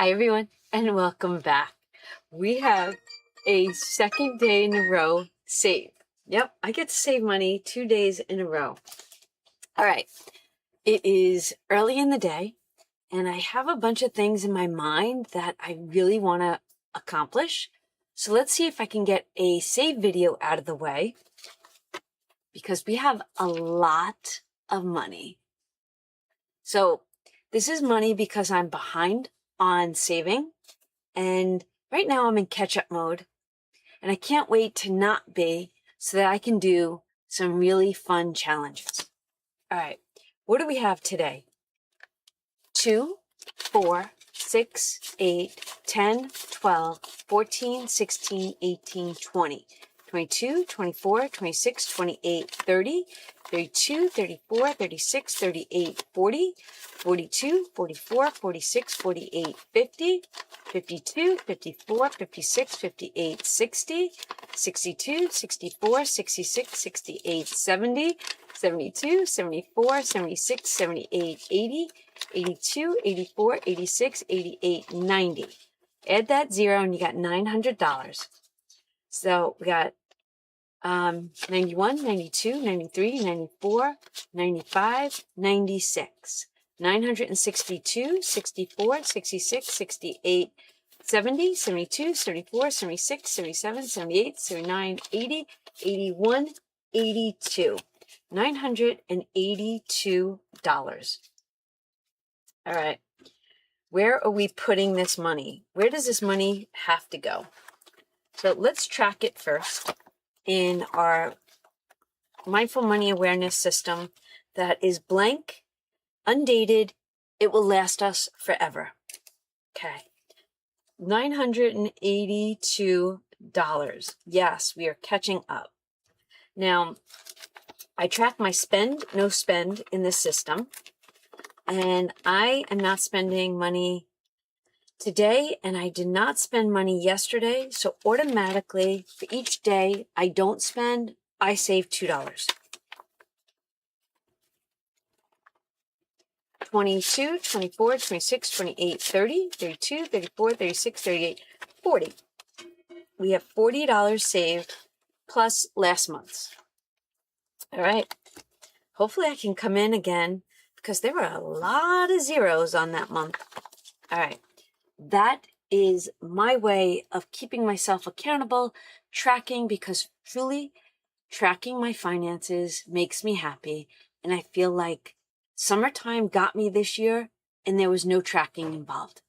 Hi everyone, and welcome back. We have a second day in a row save. Yep, I get to save money 2 days in a row. All right, it is early in the day, and I have a bunch of things in my mind that I really want to accomplish. So let's see if I can get a save video out of the way, because we have a lot of money. So this is money because I'm behind on saving. And right now I'm in catch-up mode, and I can't wait to not be so that I can do some really fun challenges. All right, what do we have today? 2, 4, 6, 8, 10, 12, 14, 16, 18, 20, 22, 24, 26, 28, 30, 32, 34, 36, 38, 40, 42, 44, 46, 48, 50, 52, 54, 56, 58, 60, 62, 64, 66, 68, 70, 72, 74, 76, 78, 80, 82, 84, 86, 88, 90. Add that zero and you got $900. So we got 91, 92, 93, 94, 95, 96, 962, 64, 66, 68, 70, 72, 74, 76, 77, 78, 79, 80, 81, 82. $982. All right. Where are we putting this money? Where does this money have to go? So let's track it first in our mindful money awareness system that is blank, undated. It will last us forever. Okay. $982. Yes, we are catching up. Now, I track my spend, no spend in this system, and I am not spending money today, and I did not spend money yesterday, so automatically for each day I don't spend, I save $2. 22, 24, 26, 28, 30, 32, 34, 36, 38, 40. We have $40 saved plus last month's. All right. Hopefully I can come in again because there were a lot of zeros on that month. All right. That is my way of keeping myself accountable, tracking, because truly tracking my finances makes me happy. And I feel like summertime got me this year and there was no tracking involved.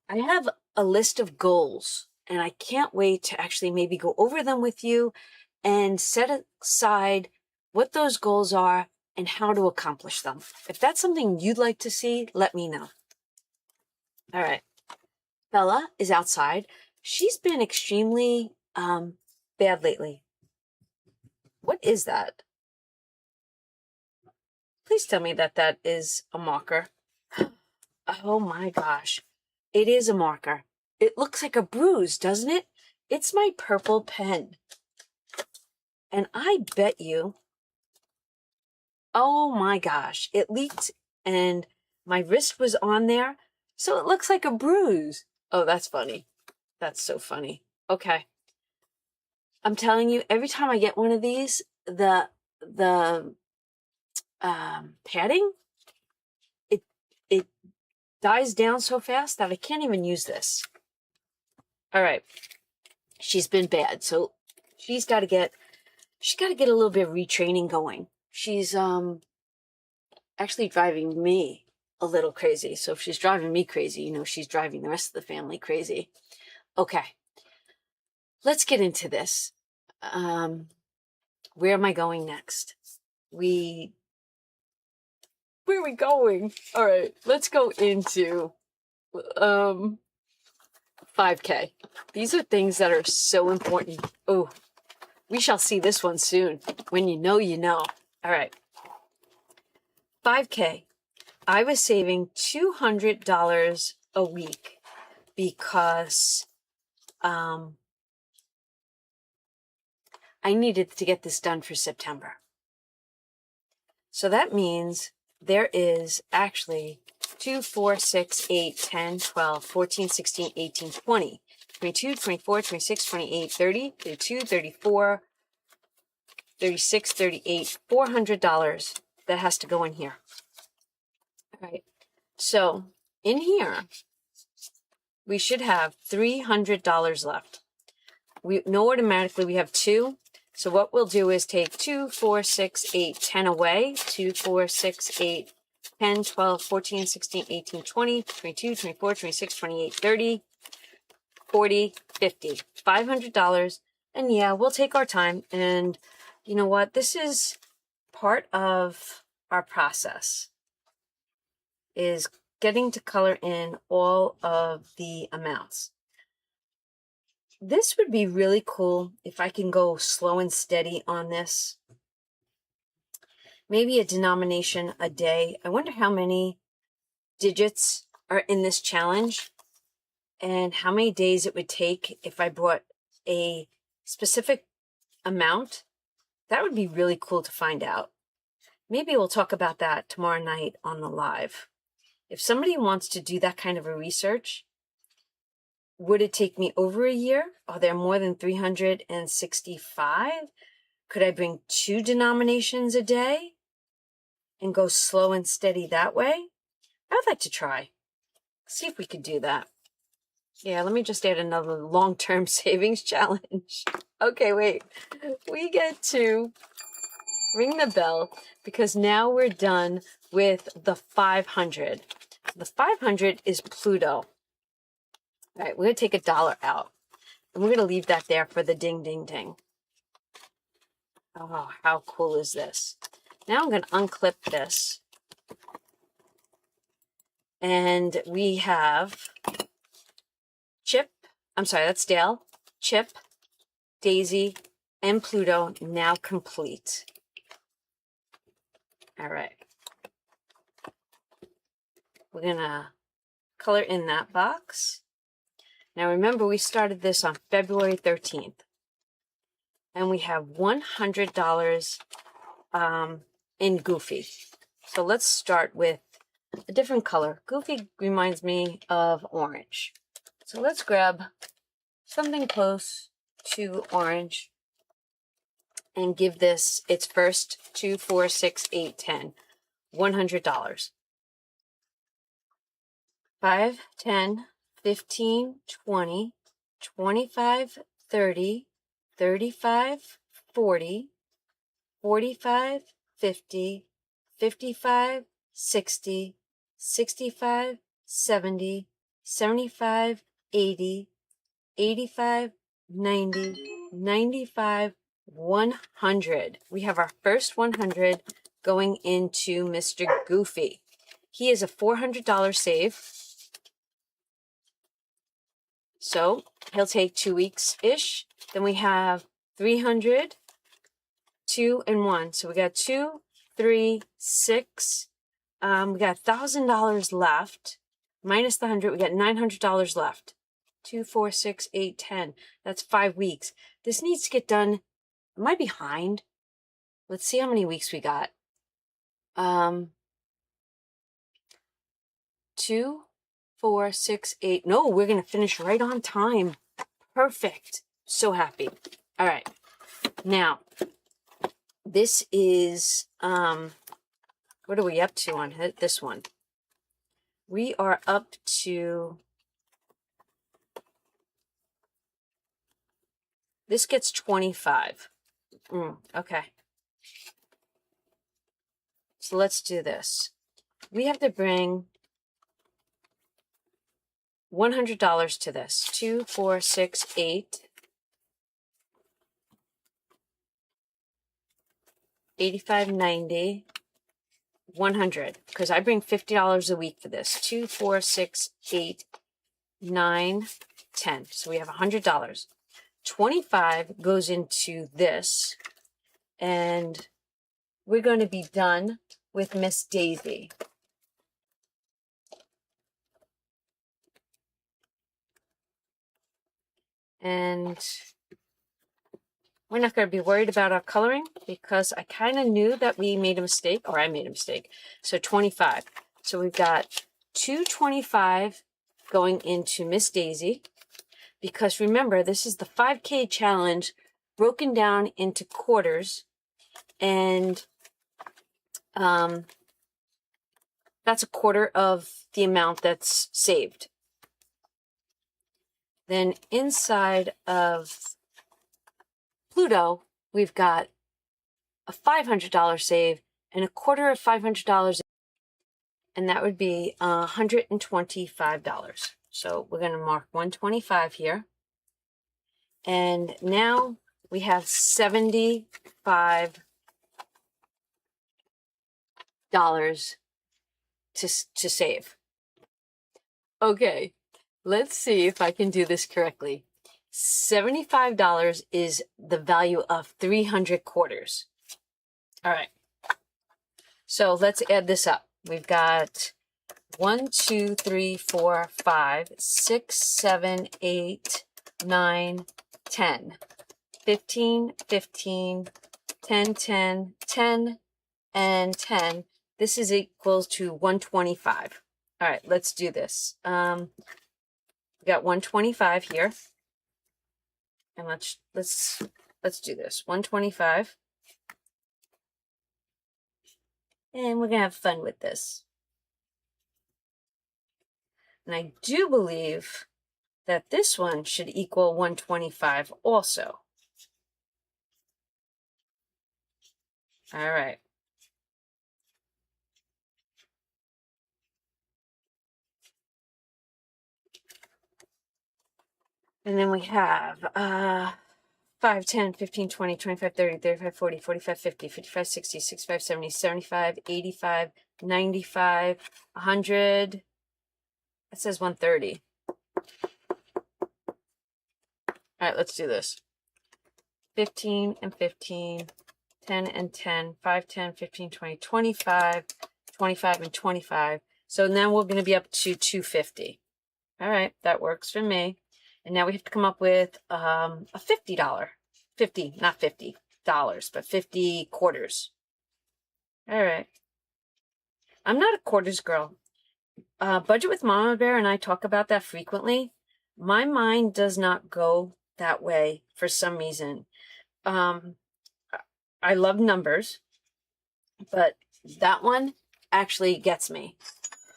I have a list of goals and I can't wait to actually maybe go over them with you and set aside what those goals are and how to accomplish them. If that's something you'd like to see, let me know. All right. Bella is outside. She's been extremely bad lately. What is that? Please tell me that that is a marker. Oh my gosh. It is a marker. It looks like a bruise, doesn't it? It's my purple pen. And I bet you, oh my gosh, it leaked and my wrist was on there. So it looks like a bruise. Oh, that's funny. That's so funny. Okay. I'm telling you, every time I get one of these, the padding, it dies down so fast that I can't even use this. All right. She's been bad. So she's got to get a little bit of retraining going. She's actually driving me a little crazy. So if she's driving me crazy, you know, she's driving the rest of the family crazy. Okay. Let's get into this. Where am I going next? Where are we going? All right, let's go into 5K. These are things that are so important. Oh, we shall see this one soon. When you know, you know. All right. 5K. I was saving $200 a week because I needed to get this done for September. So that means there is actually 2, 4, 6, 8, 10, 12, 14, 16, 18, 20, 22, 24, 26, 28, 30, 32, 34, 36, 38, $400 that has to go in here. All right. So in here, we should have $300 left. We know automatically we have 2. So what we'll do is take 2, 4, 6, 8, 10 away. 2, 4, 6, 8, 10, 12, 14, 16, 18, 20, 22, 24, 26, 28, 30, 40, 50. $500. And yeah, we'll take our time. And you know what? This is part of our process, is getting to color in all of the amounts. This would be really cool if I can go slow and steady on this. Maybe a denomination a day. I wonder how many digits are in this challenge and how many days it would take if I brought a specific amount. That would be really cool to find out. Maybe we'll talk about that tomorrow night on the live. If somebody wants to do that kind of a research, would it take me over a year? Are there more than 365? Could I bring 2 denominations a day and go slow and steady that way? I would like to try. See if we could do that. Yeah, let me just add another long-term savings challenge. Okay, wait. We get to ring the bell because now we're done with the 500. The 500 is Pluto. All right, we're going to take $1 out. And we're going to leave that there for the ding, ding, ding. Oh, how cool is this? Now I'm going to unclip this. And we have Chip. I'm sorry, that's Dale. Chip, Daisy, and Pluto now complete. All right. We're going to color in that box. Now remember, we started this on February 13th. And we have $100 in Goofy. So let's start with a different color. Goofy reminds me of orange. So let's grab something close to orange and give this its first 2, 4, 6, 8, 10. $100. 5, 10, 15, 20, 25, 30, 35, 40, 45, 50, 55, 60, 65, 70, 75, 80, 85, 90, 95, 100. We have our first 100 going into Mr. Goofy. He is a $400 save. So he'll take 2 weeks-ish. Then we have 300, 2, and 1. So we got 2, 3, 6. We got $1,000 left. Minus the 100, we got $900 left. 2, 4, 6, 8, 10. That's 5 weeks. This needs to get done. Am I behind? Let's see how many weeks we got. 2, 4, 6, 8. No, we're going to finish right on time. Perfect. So happy. All right. Now, this is, what are we up to on this one? We are up to, this gets 25. Okay. So let's do this. We have to bring $100 to this. 2, 4, 6, 8. 85, 90, 100. Because I bring $50 a week for this. 2, 4, 6, 8, 9, 10. So we have $100. 25 goes into this. And we're going to be done with Miss Daisy. And we're not going to be worried about our coloring because I kind of knew that we made a mistake, or I made a mistake. So 25. So we've got 225 going into Miss Daisy, because remember, this is the 5K challenge broken down into quarters, and that's a quarter of the amount that's saved. Then inside of Pluto, we've got a $500 save and a quarter of $500, and that would be $125. So we're going to mark 125 here. And now we have $75 to save. Okay, let's see if I can do this correctly. $75 is the value of 300 quarters. All right, so let's add this up. We've got 1, 2, 3, 4, 5, 6, 7, 8, 9, 10, 15, 15, 10, 10, 10, and 10. This is equals to 125. All right, let's do this. We got 125 here. And let's do this. 125. And we're going to have fun with this. And I do believe that this one should equal 125 also. All right. And then we have 5, 10, 15, 20, 25, 30, 35, 40, 45, 50, 55, 60, 65, 70, 75, 85, 95, 100. It says 130. All right, let's do this. 15 and 15, 10 and 10, 5, 10, 15, 20, 25, 25 and 25. So now we're going to be up to 250. All right, that works for me. And now we have to come up with a $50. 50, not $50, but 50 quarters. All right. I'm not a quarters girl. Budget with Mama Bear and I talk about that frequently. My mind does not go that way for some reason. I love numbers, but that one actually gets me.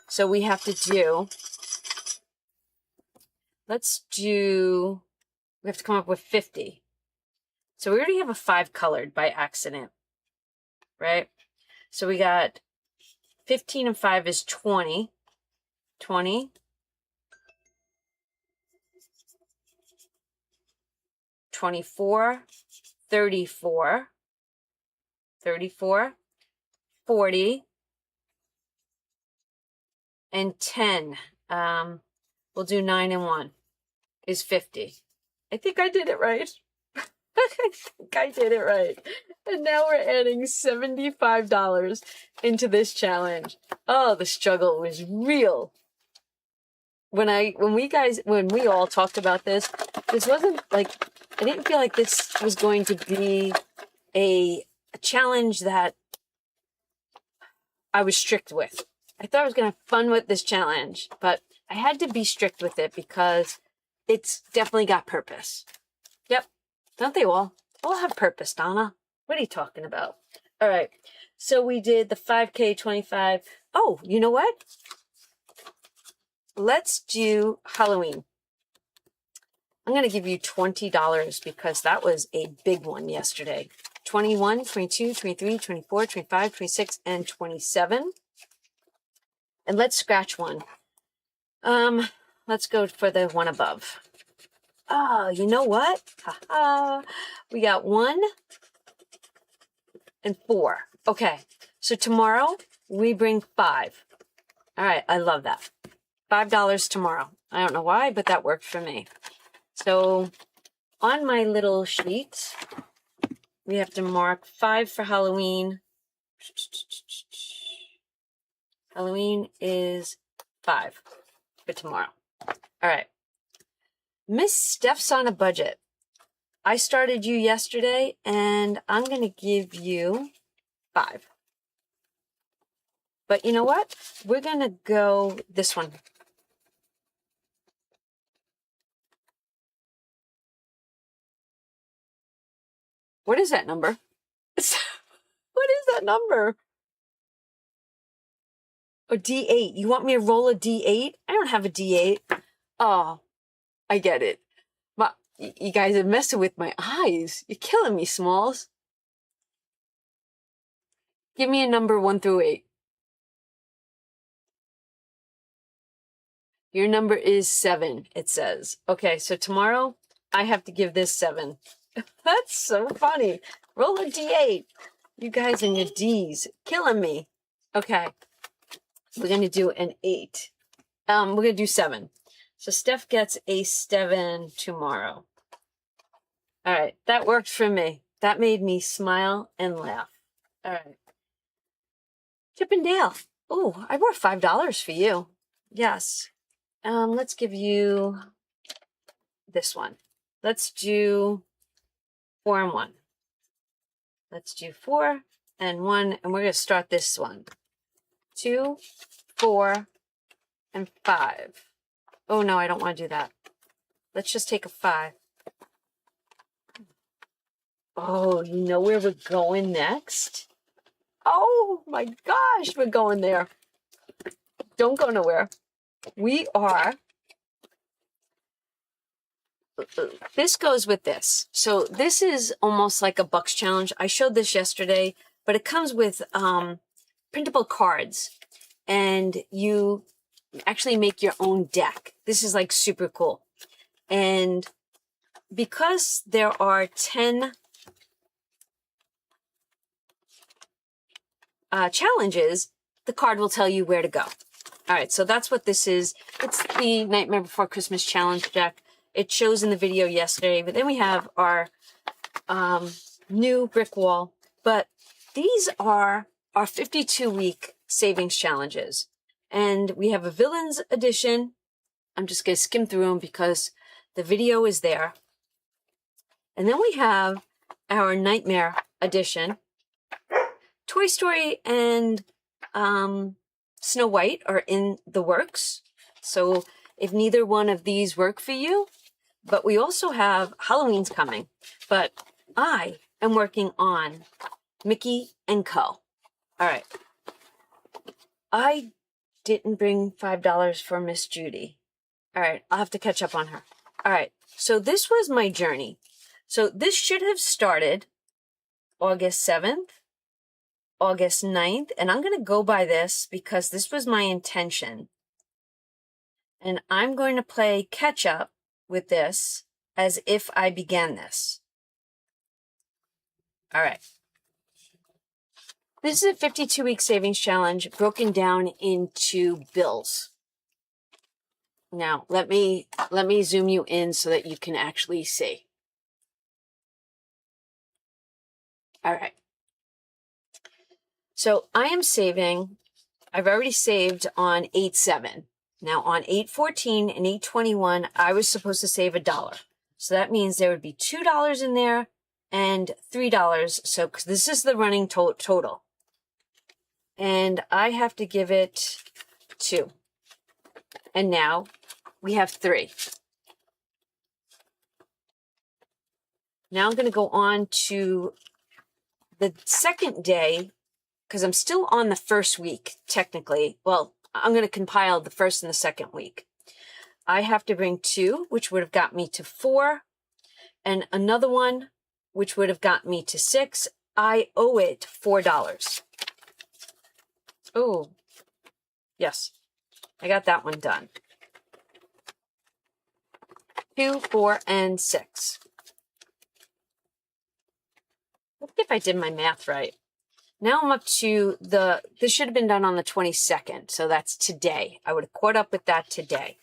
So we have to do, we have to come up with 50. So we already have a 5 colored by accident, right? So we got 15 and 5 is 20. 20. 24. 34. 34. 40. And 10. We'll do 9 and 1 is 50. I think I did it right. I think I did it right. And now we're adding $75 into this challenge. Oh, the struggle was real. When we all talked about this wasn't like, I didn't feel like this was going to be a challenge that I was strict with. I thought I was going to have fun with this challenge, but I had to be strict with it because it's definitely got purpose. Yep. Don't they all? All have purpose, Donna. What are you talking about? All right. So we did the 5K 25. Oh, you know what? Let's do Halloween. I'm going to give you $20 because that was a big one yesterday. 21, 22, 23, 24, 25, 26, and 27. And let's scratch one. Let's go for the one above. Oh, you know what? Ha-ha. We got 1 and 4. Okay, so tomorrow we bring 5. All right, I love that. $5 tomorrow. I don't know why, but that worked for me. So on my little sheet, we have to mark 5 for Halloween. Halloween is 5 for tomorrow. All right. Miss Steph's on a budget. I started you yesterday, and I'm going to give you 5. But you know what? We're going to go this one. What is that number? What is that number? A D8. You want me to roll a D8? I don't have a D8. Oh, I get it. You guys are messing with my eyes. You're killing me, Smalls. Give me a number 1 through 8. Your number is 7, it says. Okay, so tomorrow I have to give this 7. That's so funny. Roll a D8. You guys and your D's. Killing me. Okay. We're going to do an 8. We're going to do 7. So Steph gets a 7 tomorrow. All right. That worked for me. That made me smile and laugh. All right. Chip and Dale. Oh, I bought $5 for you. Yes. Let's give you this one. Let's do 4 and 1. Let's do 4 and 1, and we're going to start this one. 2, 4, and 5. Oh, no, I don't want to do that. Let's just take a 5. Oh, you know where we're going next? Oh, my gosh, we're going there. Don't go nowhere. We are... This goes with this. So this is almost like a Bucks challenge. I showed this yesterday, but it comes with printable cards. And you actually make your own deck. This is like super cool. And because there are 10 challenges, the card will tell you where to go. All right, so that's what this is. It's the Nightmare Before Christmas challenge deck. It shows in the video yesterday, but then we have our new brick wall. But these are our 52-week savings challenges. And we have a Villains edition. I'm just going to skim through them because the video is there. And then we have our Nightmare edition. Toy Story and Snow White are in the works. So if neither one of these work for you, but we also have Halloween's coming. But I am working on Mickey and Co. All right. I didn't bring $5 for Miss Judy. All right, I'll have to catch up on her. All right, so this was my journey. So this should have started August 7th, August 9th, and I'm going to go by this because this was my intention. And I'm going to play catch up with this as if I began this. All right. This is a 52-week savings challenge broken down into bills. Now, let me zoom you in so that you can actually see. All right. So I am saving, I've already saved on 8/7. Now on 8/14 and 8/21, I was supposed to save $1. So that means there would be $2 in there and $3. So, because this is the running total. And I have to give it 2. And now we have 3. Now I'm going to go on to the second day, because I'm still on the first week, technically. Well, I'm going to compile the first and the second week. I have to bring 2, which would have got me to 4, and another one, which would have got me to 6. I owe it $4. Oh, yes, I got that one done. 2, 4, and 6. Let's see if I did my math right. Now I'm up to this should have been done on the 22nd, so that's today. I would have caught up with that today.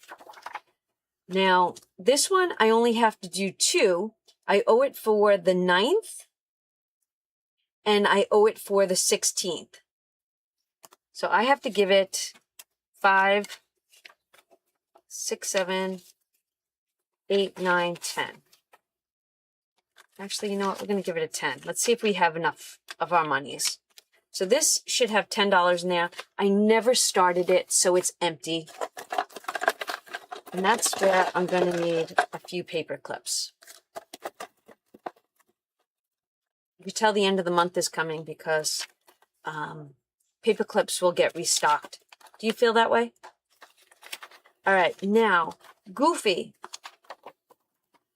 Now, this one, I only have to do 2. I owe it for the 9th, and I owe it for the 16th. So I have to give it 5, 6, 7, 8, 9, 10. Actually, you know what? We're going to give it a 10. Let's see if we have enough of our monies. So this should have $10 in there. I never started it, so it's empty. And that's where I'm going to need a few paper clips. You can tell the end of the month is coming because paper clips will get restocked. Do you feel that way? All right, now, Goofy.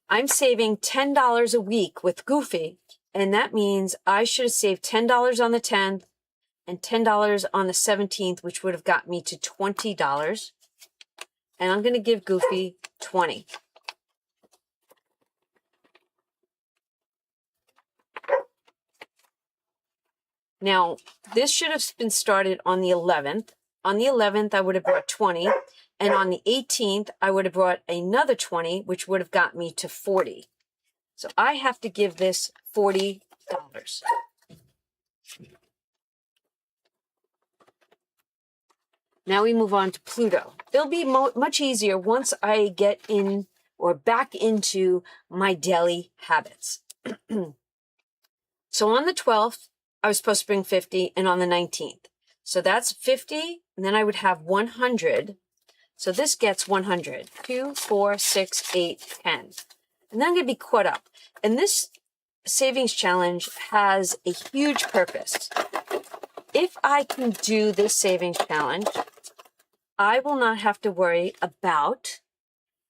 I'm saving $10 a week with Goofy, and that means I should have saved $10 on the 10th and $10 on the 17th, which would have got me to $20. And I'm going to give Goofy 20. Now, this should have been started on the 11th. On the 11th, I would have brought 20. And on the 18th, I would have brought another 20, which would have got me to 40. So I have to give this $40. Now we move on to Pluto. It'll be much easier once I get in or back into my daily habits. So on the 12th, I was supposed to bring 50, and on the 19th. So that's 50, and then I would have 100. So this gets 100. 2, 4, 6, 8, 10. And then I'm going to be caught up. And this savings challenge has a huge purpose. If I can do this savings challenge, I will not have to worry about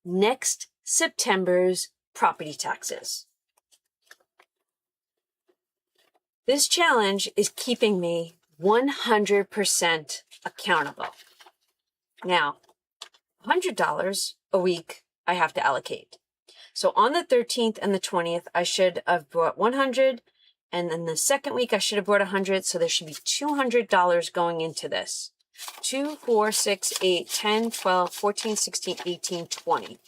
next September's property taxes. This challenge is keeping me 100% accountable. Now, $100 a week I have to allocate. So on the 13th and the 20th, I should have brought 100. And then the second week, I should have brought 100. So there should be $200 going into this. 2, 4, 6, 8, 10, 12, 14, 16, 18, 20.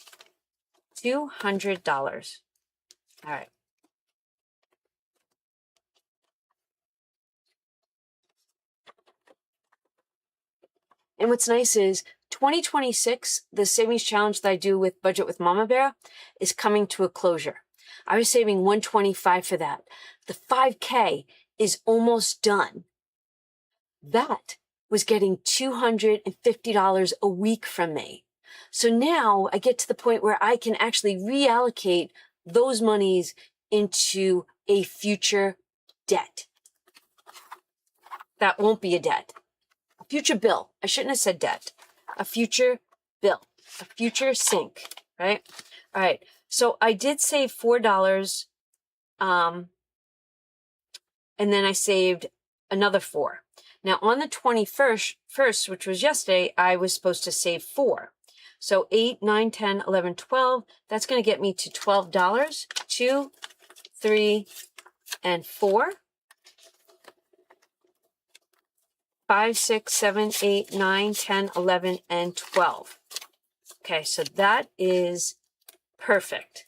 $200. All right. And what's nice is 2026, the savings challenge that I do with Budget with Mama Bear is coming to a closure. I was saving $125 for that. The 5K is almost done. That was getting $250 a week from me. So now I get to the point where I can actually reallocate those monies into a future debt. That won't be a debt. A future bill. I shouldn't have said debt. A future bill. A future sink. Right? All right. So I did save $4. And then I saved another $4. Now on the 21st, which was yesterday, I was supposed to save $4. So 8, 9, 10, 11, 12. That's going to get me to $12. 2, 3, and 4. 5, 6, 7, 8, 9, 10, 11, and 12. Okay, so that is perfect.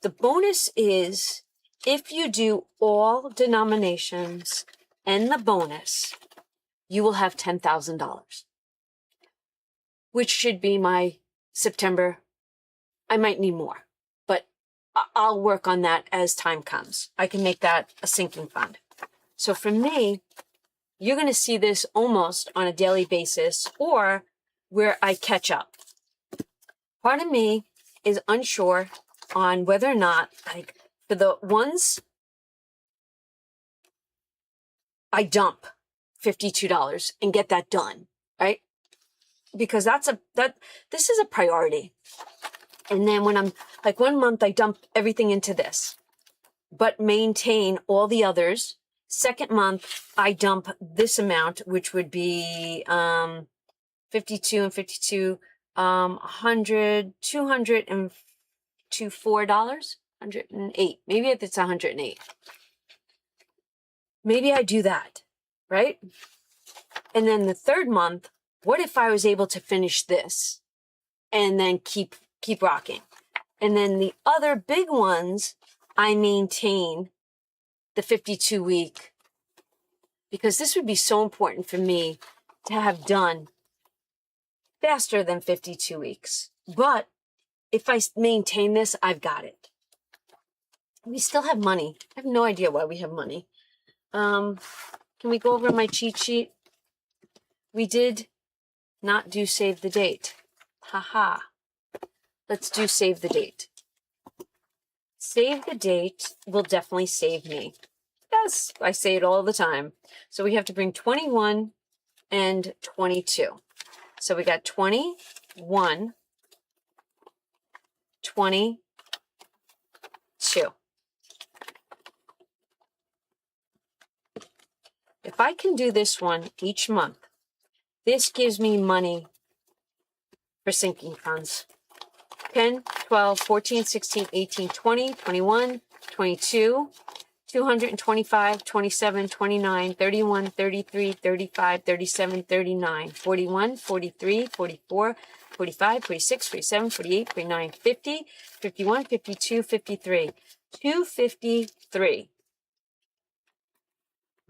The bonus is if you do all denominations and the bonus, you will have $10,000, which should be my September. I might need more, but I'll work on that as time comes. I can make that a sinking fund. So for me, you're going to see this almost on a daily basis or where I catch up. Part of me is unsure on whether or not, like, for the ones I dump $52 and get that done, right? Because this is a priority. And then when I'm like 1 month, I dump everything into this, but maintain all the others. Second month, I dump this amount, which would be 52 and 52, 100, 200 and to $4, 108. Maybe it's 108. Maybe I do that, right? And then the third month, what if I was able to finish this and then keep rocking? And then the other big ones, I maintain the 52 week, because this would be so important for me to have done faster than 52 weeks. But if I maintain this, I've got it. We still have money. I have no idea why we have money. Can we go over my cheat sheet? We did not do save the date. Haha. Let's do save the date. Save the date will definitely save me. Yes, I say it all the time. So we have to bring 21 and 22. So we got 21, 22. If I can do this one each month, this gives me money for sinking funds. 10, 12, 14, 16, 18, 20, 21, 22, 225, 27, 29, 31, 33, 35, 37, 39, 41, 43, 44, 45, 46, 47, 48, 49, 50, 51, 52, 53, 253.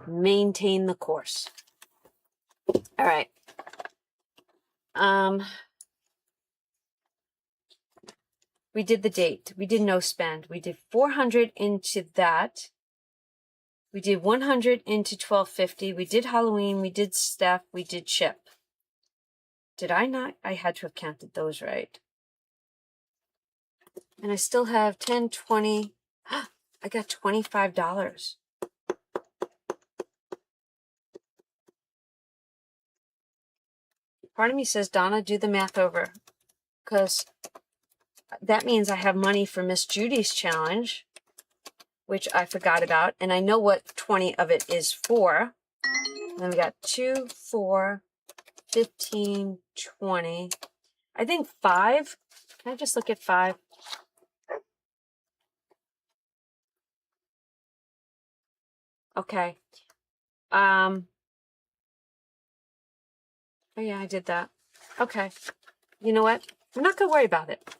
Maintain the course. All right. We did the date. We did no spend. We did 400 into that. We did 100 into 1250. We did Halloween. We did Steph. We did Chip. Did I not? I had to have counted those right. And I still have 10, 20. I got $25. Part of me says, Donna, do the math over. Because that means I have money for Miss Judy's challenge, which I forgot about. And I know what 20 of it is for. And then we got 2, 4, 15, 20. I think 5. Can I just look at 5? Okay. Oh yeah, I did that. Okay. You know what? I'm not going to worry about it.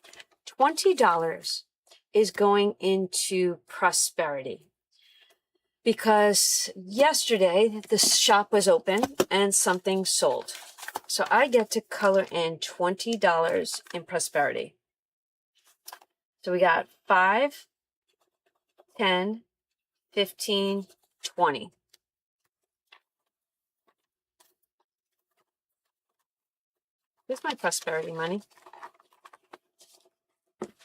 $20 is going into prosperity. Because yesterday the shop was open and something sold. So I get to color in $20 in prosperity. So we got 5, 10, 15, 20. Here's my prosperity money.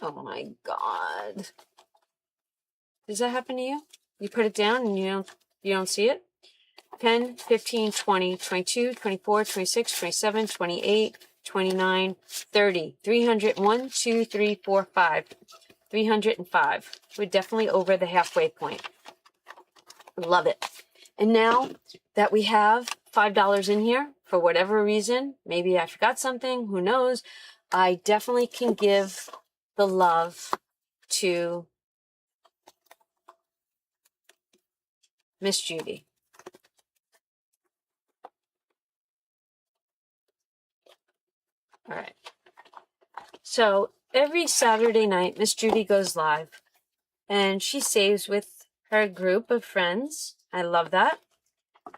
Oh my God. Does that happen to you? You put it down and you don't see it? 10, 15, 20, 22, 24, 26, 27, 28, 29, 30, 300, 1, 2, 3, 4, 5, 305. We're definitely over the halfway point. Love it. And now that we have $5 in here, for whatever reason, maybe I forgot something, who knows, I definitely can give the love to Miss Judy. All right. So every Saturday night, Miss Judy goes live and she saves with her group of friends. I love that.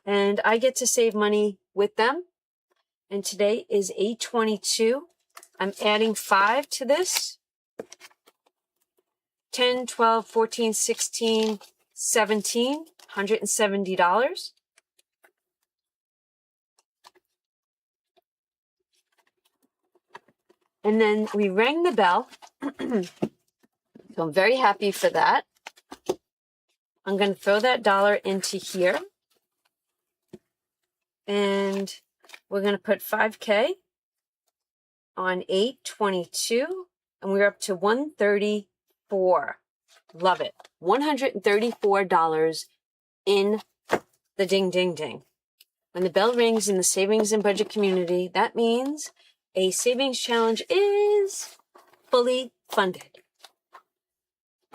And I get to save money with them. And today is 8/22. I'm adding 5 to this. 10, 12, 14, 16, 17, $170. And then we rang the bell. So I'm very happy for that. I'm going to throw that dollar into here. And we're going to put 5K on 8/22. And we're up to 134. Love it. $134 in the ding, ding, ding. When the bell rings in the savings and budget community, that means a savings challenge is fully funded.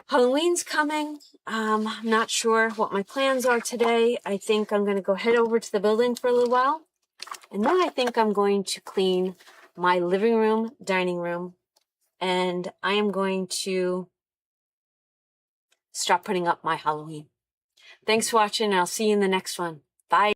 Halloween's coming. I'm not sure what my plans are today. I think I'm going to go head over to the building for a little while. And then I think I'm going to clean my living room, dining room, and I am going to start putting up my Halloween. Thanks for watching. I'll see you in the next one. Bye.